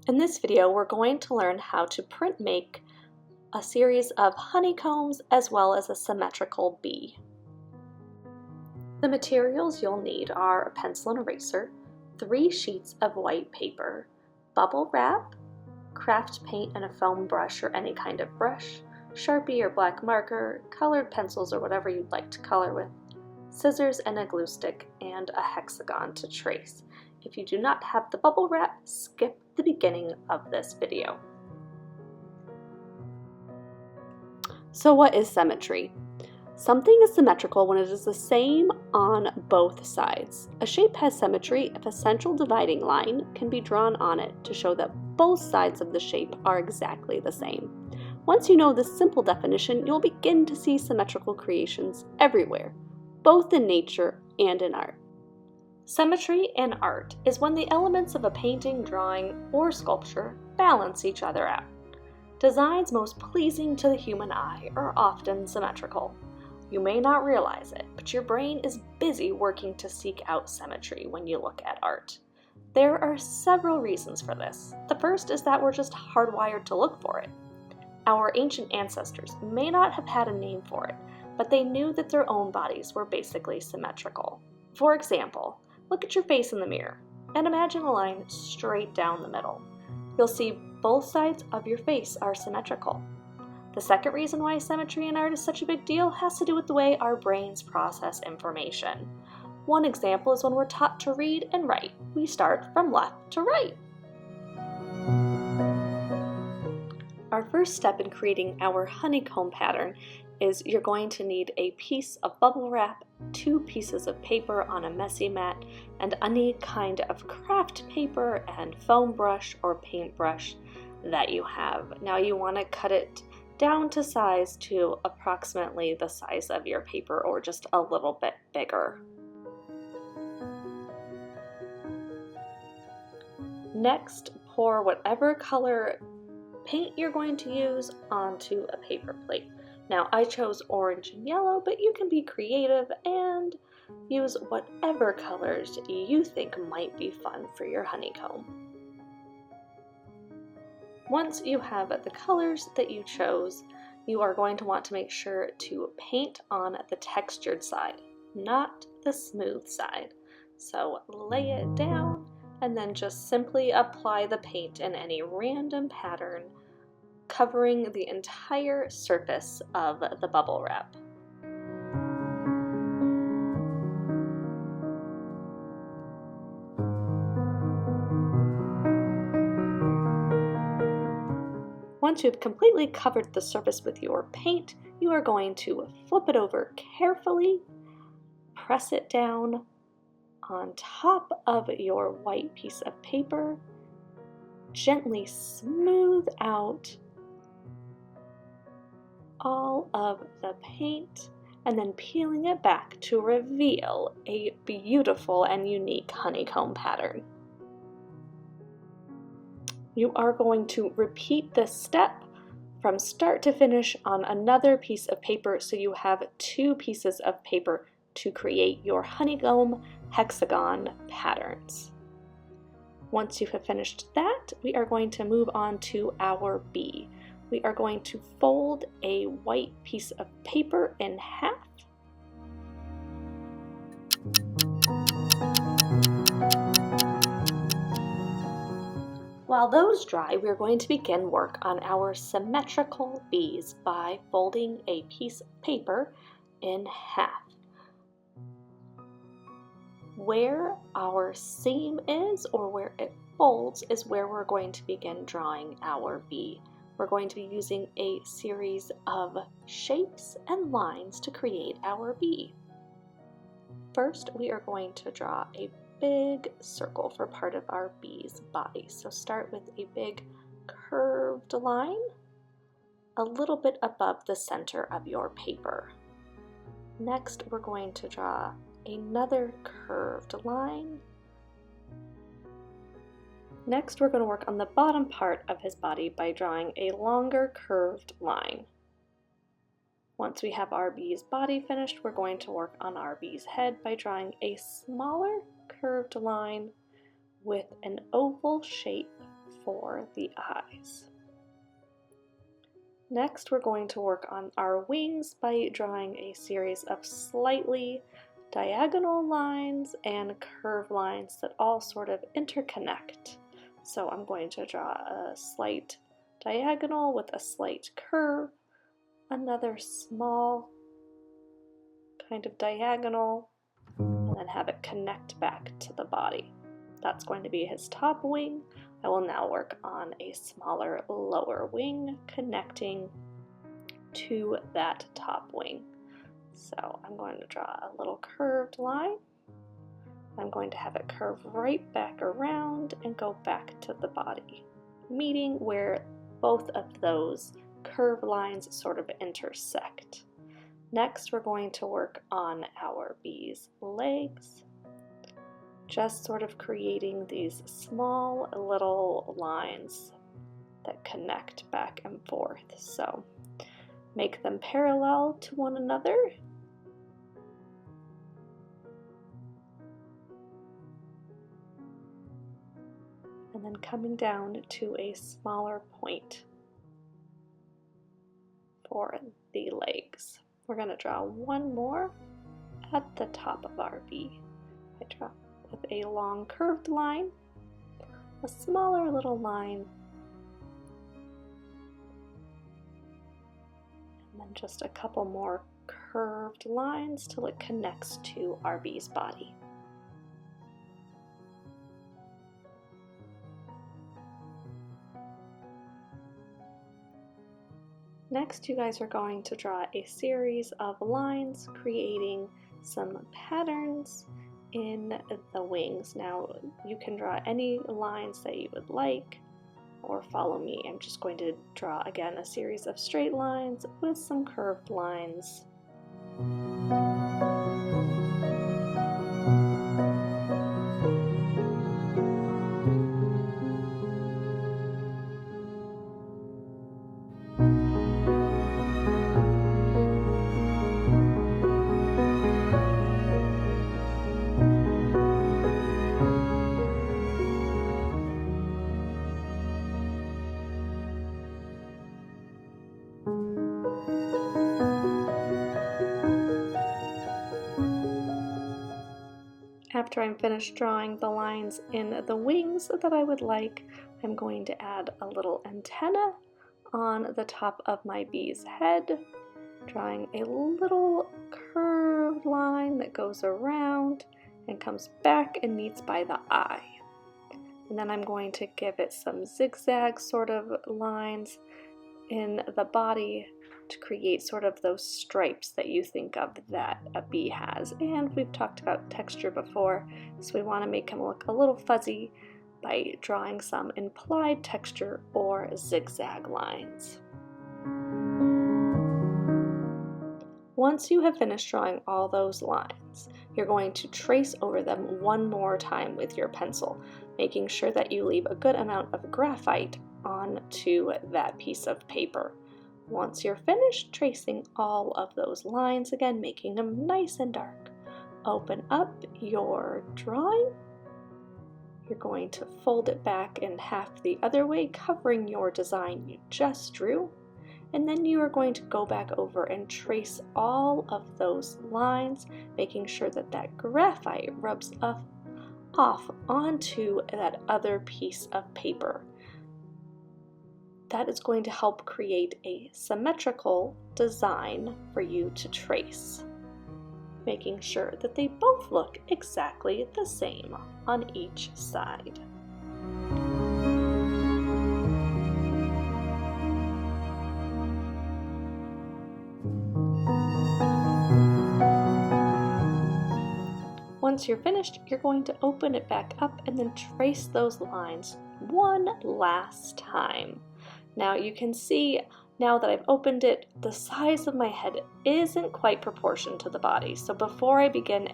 In this video, we're going to learn how to print make a series of honeycombs as well as a symmetrical bee. The materials you'll need are a pencil and eraser, 3 sheets of white paper, bubble wrap, craft paint and a foam brush or any kind of brush, Sharpie or black marker, colored pencils or whatever you'd like to color with, scissors and a glue stick, and a hexagon to trace. If you do not have the bubble wrap, skip the beginning of this video. So what is symmetry? Something is symmetrical when it is the same on both sides. A shape has symmetry if a central dividing line can be drawn on it to show that both sides of the shape are exactly the same. Once you know this simple definition, you'll begin to see symmetrical creations everywhere, both in nature and in art. Symmetry in art is when the elements of a painting, drawing, or sculpture balance each other out. Designs most pleasing to the human eye are often symmetrical. You may not realize it, but your brain is busy working to seek out symmetry when you look at art. There are several reasons for this. The first is that we're just hardwired to look for it. Our ancient ancestors may not have had a name for it, but they knew that their own bodies were basically symmetrical. For example, look at your face in the mirror and imagine a line straight down the middle. You'll see both sides of your face are symmetrical. The second reason why symmetry in art is such a big deal has to do with the way our brains process information. One example is when we're taught to read and write. We start from left to right. Our first step in creating our honeycomb pattern is you're going to need a piece of bubble wrap, 2 pieces of paper on a messy mat, and any kind of craft paper and foam brush or paintbrush that you have. Now you want to cut it down to size to approximately the size of your paper or just a little bit bigger. Next, pour whatever color paint you're going to use onto a paper plate. Now I chose orange and yellow, but you can be creative and use whatever colors you think might be fun for your honeycomb. Once you have the colors that you chose, you are going to want to make sure to paint on the textured side, not the smooth side. So lay it down and then just simply apply the paint in any random pattern, covering the entire surface of the bubble wrap. Once you've completely covered the surface with your paint, you are going to flip it over carefully, press it down on top of your white piece of paper, gently smooth out all of the paint, and then peeling it back to reveal a beautiful and unique honeycomb pattern. You are going to repeat this step from start to finish on another piece of paper, so you have 2 pieces of paper to create your honeycomb hexagon patterns. Once you have finished that, we are going to move on to our bee. We are going to fold a white piece of paper in half. While those dry, we are going to begin work on our symmetrical bees by folding a piece of paper in half. Where our seam is, or where it folds, is where we're going to begin drawing our bee. We're going to be using a series of shapes and lines to create our bee. First, we are going to draw a big circle for part of our bee's body. So start with a big curved line a little bit above the center of your paper. Next, we're going to draw another curved line. Next, we're going to work on the bottom part of his body by drawing a longer curved line. Once we have our bee's body finished, we're going to work on our bee's head by drawing a smaller curved line with an oval shape for the eyes. Next, we're going to work on our wings by drawing a series of slightly diagonal lines and curved lines that all sort of interconnect. So I'm going to draw a slight diagonal with a slight curve, another small kind of diagonal, and then have it connect back to the body. That's going to be his top wing. I will now work on a smaller lower wing connecting to that top wing. So I'm going to draw a little curved line. I'm going to have it curve right back around and go back to the body, meeting where both of those curved lines sort of intersect. Next, we're going to work on our bee's legs, just sort of creating these small little lines that connect back and forth. So make them parallel to one another. And then coming down to a smaller point for the legs. We're going to draw one more at the top of our bee. I draw with a long curved line, a smaller little line, and then just a couple more curved lines till it connects to our bee's body. Next, you guys are going to draw a series of lines, creating some patterns in the wings. Now, you can draw any lines that you would like, or follow me. I'm just going to draw again a series of straight lines with some curved lines. After I'm finished drawing the lines in the wings that I would like, I'm going to add a little antenna on the top of my bee's head, drawing a little curved line that goes around and comes back and meets by the eye. And then I'm going to give it some zigzag sort of lines in the body to create sort of those stripes that you think of that a bee has. And we've talked about texture before, so we want to make him look a little fuzzy by drawing some implied texture or zigzag lines. Once you have finished drawing all those lines, you're going to trace over them one more time with your pencil, making sure that you leave a good amount of graphite onto that piece of paper. Once you're finished tracing all of those lines, again making them nice and dark, open up your drawing. You're going to fold it back in half the other way, covering your design you just drew. And then you are going to go back over and trace all of those lines, making sure that that graphite rubs off onto that other piece of paper. That is going to help create a symmetrical design for you to trace, making sure that they both look exactly the same on each side. Once you're finished, you're going to open it back up and then trace those lines one last time. Now you can see, now that I've opened it, the size of my head isn't quite proportioned to the body. So before I begin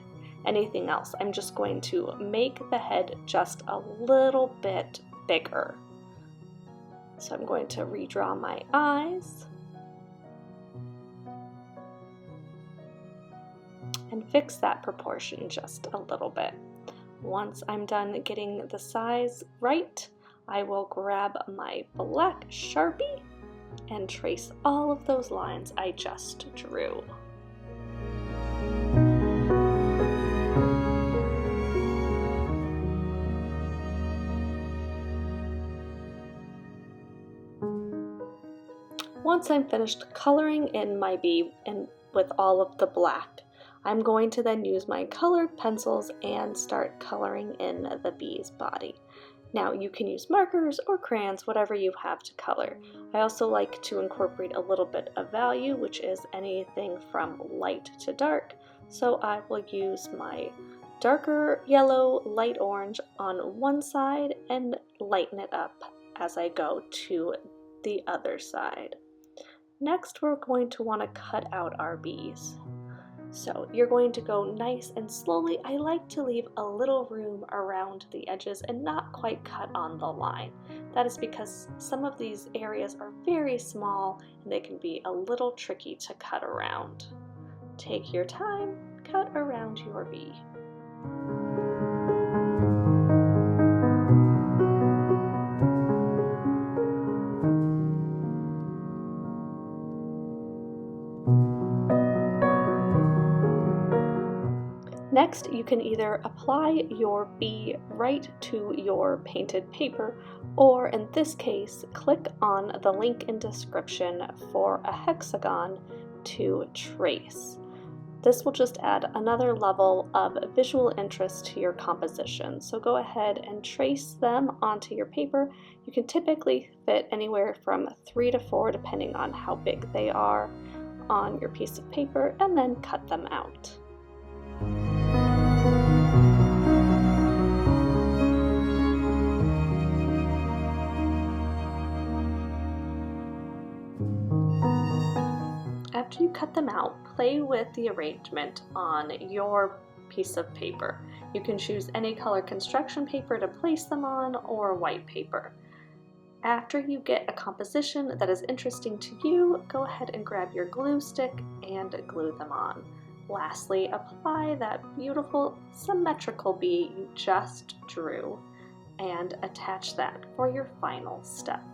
anything else, I'm just going to make the head just a little bit bigger. So I'm going to redraw my eyes and fix that proportion just a little bit. Once I'm done getting the size right, I will grab my black Sharpie and trace all of those lines I just drew. Once I'm finished coloring in my bee and with all of the black, I'm going to then use my colored pencils and start coloring in the bee's body. Now you can use markers or crayons, whatever you have to color. I also like to incorporate a little bit of value, which is anything from light to dark. So I will use my darker yellow, light orange on one side and lighten it up as I go to the other side. Next, we're going to want to cut out our bees. So you're going to go nice and slowly. I like to leave a little room around the edges and not quite cut on the line. That is because some of these areas are very small and they can be a little tricky to cut around. Take your time, cut around your bee. Next, you can either apply your bee right to your painted paper, or in this case, click on the link in description for a hexagon to trace. This will just add another level of visual interest to your composition. So go ahead and trace them onto your paper. You can typically fit anywhere from 3 to 4, depending on how big they are, on your piece of paper, and then cut them out. After you cut them out, play with the arrangement on your piece of paper. You can choose any color construction paper to place them on or white paper. After you get a composition that is interesting to you, go ahead and grab your glue stick and glue them on. Lastly, apply that beautiful symmetrical bee you just drew and attach that for your final step.